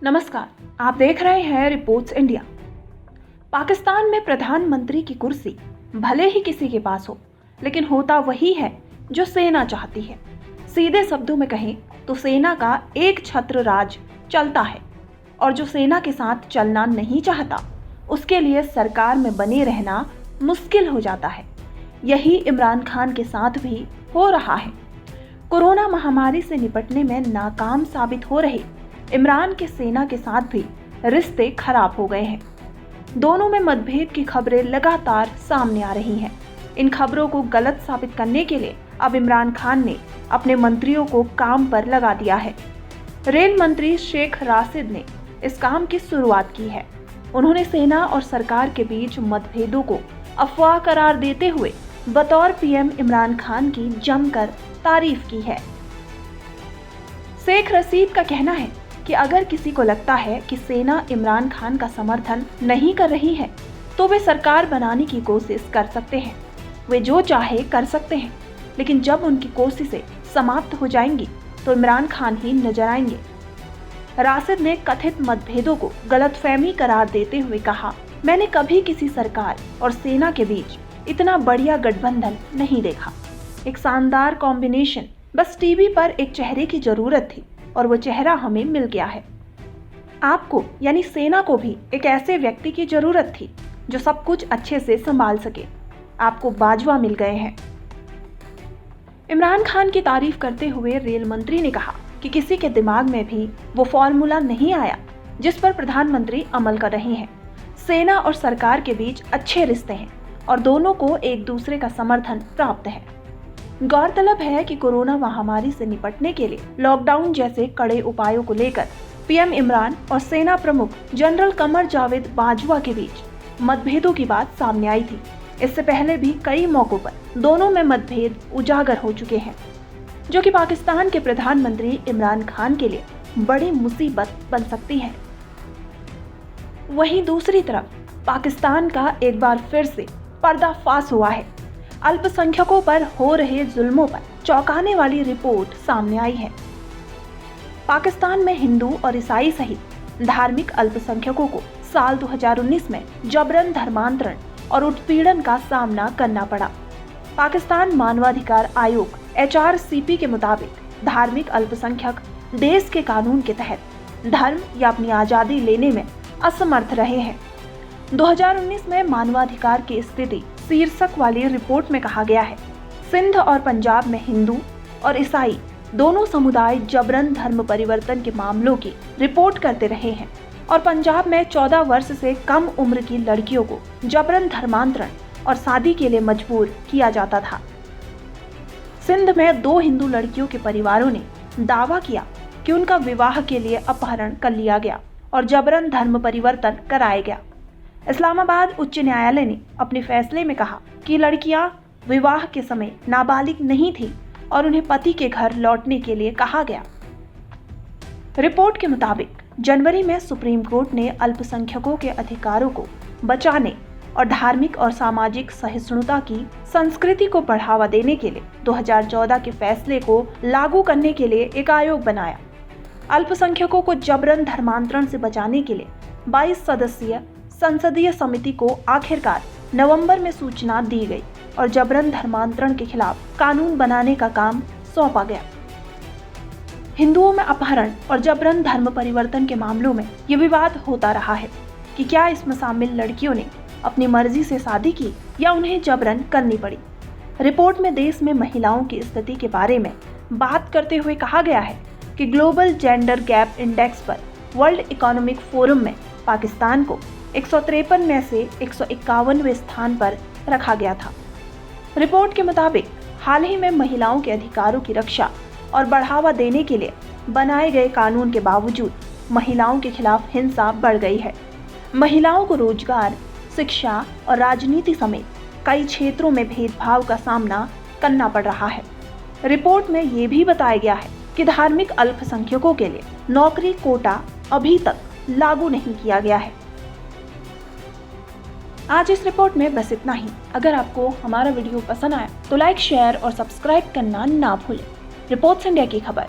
नमस्कार, आप देख रहे हैं रिपोर्ट्स इंडिया। पाकिस्तान में प्रधानमंत्री की कुर्सी भले ही किसी के पास हो, लेकिन होता वही है जो सेना चाहती है। सीधे शब्दों में कहें तो सेना का एक छत्र राज चलता है, और जो सेना के साथ चलना नहीं चाहता उसके लिए सरकार में बने रहना मुश्किल हो जाता है। यही इमरान खान के साथ भी हो रहा है। कोरोना महामारी से निपटने में नाकाम साबित हो रहे इमरान के सेना के साथ भी रिश्ते खराब हो गए हैं। दोनों में मतभेद की खबरें लगातार सामने आ रही हैं। इन खबरों को गलत साबित करने के लिए अब इमरान खान ने अपने मंत्रियों को काम पर लगा दिया है। रेल मंत्री शेख राशिद ने इस काम की शुरुआत की है। उन्होंने सेना और सरकार के बीच मतभेदों को अफवाह करार देते हुए बतौर पीएम इमरान खान की जमकर तारीफ की है। शेख रशीद का कहना है कि अगर किसी को लगता है कि सेना इमरान खान का समर्थन नहीं कर रही है तो वे सरकार बनाने की कोशिश कर सकते हैं। वे जो चाहे कर सकते हैं, लेकिन जब उनकी कोशिशें समाप्त हो जाएंगी तो इमरान खान ही नजर आएंगे। राशिद ने कथित मतभेदों को गलतफहमी करार देते हुए कहा, मैंने कभी किसी सरकार और सेना के बीच इतना बढ़िया गठबंधन नहीं देखा। एक शानदार कॉम्बिनेशन, बस टीवी पर एक चेहरे की जरूरत थी और वो चेहरा हमें मिल गया है। आपको यानी सेना को भी एक ऐसे व्यक्ति की जरूरत थी जो सब कुछ अच्छे से संभाल सके। आपको बाजवा मिल गए हैं। इमरान खान की तारीफ करते हुए रेल मंत्री ने कहा कि किसी के दिमाग में भी वो फॉर्मूला नहीं आया जिस पर प्रधानमंत्री अमल कर रहे हैं। सेना और सरकार के बीच अच्छे रिश्ते हैं और दोनों को एक दूसरे का समर्थन प्राप्त है। गौरतलब है कि कोरोना महामारी से निपटने के लिए लॉकडाउन जैसे कड़े उपायों को लेकर पीएम इमरान और सेना प्रमुख जनरल कमर जावेद बाजवा के बीच मतभेदों की बात सामने आई थी। इससे पहले भी कई मौकों पर दोनों में मतभेद उजागर हो चुके हैं, जो कि पाकिस्तान के प्रधानमंत्री इमरान खान के लिए बड़ी मुसीबत बन सकती है। वहीं दूसरी तरफ पाकिस्तान का एक बार फिर से पर्दाफाश हुआ है। अल्पसंख्यकों पर हो रहे जुल्मों पर चौंकाने वाली रिपोर्ट सामने आई है। पाकिस्तान में हिंदू और ईसाई सहित धार्मिक अल्पसंख्यकों को साल 2019 में जबरन धर्मांतरण और उत्पीड़न का सामना करना पड़ा। पाकिस्तान मानवाधिकार आयोग HRCP के मुताबिक धार्मिक अल्पसंख्यक देश के कानून के तहत धर्म या अपनी आज़ादी लेने में असमर्थ रहे हैं। 2019 में मानवाधिकार की स्थिति शीर्षक वाली रिपोर्ट में कहा गया है, सिंध और पंजाब में हिंदू और ईसाई दोनों समुदाय जबरन धर्म परिवर्तन के मामलों की रिपोर्ट करते रहे हैं और पंजाब में 14 वर्ष से कम उम्र की लड़कियों को जबरन धर्मांतरण और शादी के लिए मजबूर किया जाता था। सिंध में 2 हिंदू लड़कियों के परिवारों ने दावा किया कि उनका विवाह के लिए अपहरण कर लिया गया और जबरन धर्म परिवर्तन कराया गया। इस्लामाबाद उच्च न्यायालय ने अपने फैसले में कहा कि लड़कियां विवाह के समय नाबालिग नहीं थीं और उन्हें पति के घर लौटने के लिए कहा गया। रिपोर्ट के मुताबिक जनवरी में सुप्रीम कोर्ट ने अल्पसंख्यकों के अधिकारों को बचाने और धार्मिक और सामाजिक सहिष्णुता की संस्कृति को बढ़ावा देने के लिए 2014 के फैसले को लागू करने के लिए एक आयोग बनाया। अल्पसंख्यकों को जबरन धर्मांतरण से बचाने के लिए 22 सदस्यीय संसदीय समिति को आखिरकार नवंबर में सूचना दी गई और जबरन धर्मांतरण के खिलाफ कानून बनाने का काम सौंपा गया। हिंदुओं में अपहरण और जबरन धर्म परिवर्तन के मामलों में ये विवाद होता रहा है कि क्या इसमें शामिल लड़कियों ने अपनी मर्जी से शादी की या उन्हें जबरन करनी पड़ी। रिपोर्ट में देश में महिलाओं की स्थिति के बारे में बात करते हुए कहा गया है कि ग्लोबल जेंडर गैप इंडेक्स पर वर्ल्ड इकोनॉमिक फोरम में पाकिस्तान को 153 में से 151वें स्थान पर रखा गया था। रिपोर्ट के मुताबिक हाल ही में महिलाओं के अधिकारों की रक्षा और बढ़ावा देने के लिए बनाए गए कानून के बावजूद महिलाओं के खिलाफ हिंसा बढ़ गई है। महिलाओं को रोजगार, शिक्षा और राजनीति समेत कई क्षेत्रों में भेदभाव का सामना करना पड़ रहा है। रिपोर्ट में ये भी बताया गया है कि धार्मिक अल्पसंख्यकों के लिए नौकरी कोटा अभी तक लागू नहीं किया गया है। आज इस रिपोर्ट में बस इतना ही। अगर आपको हमारा वीडियो पसंद आया तो लाइक, शेयर और सब्सक्राइब करना ना भूलें। रिपोर्ट्स इंडिया की खबर।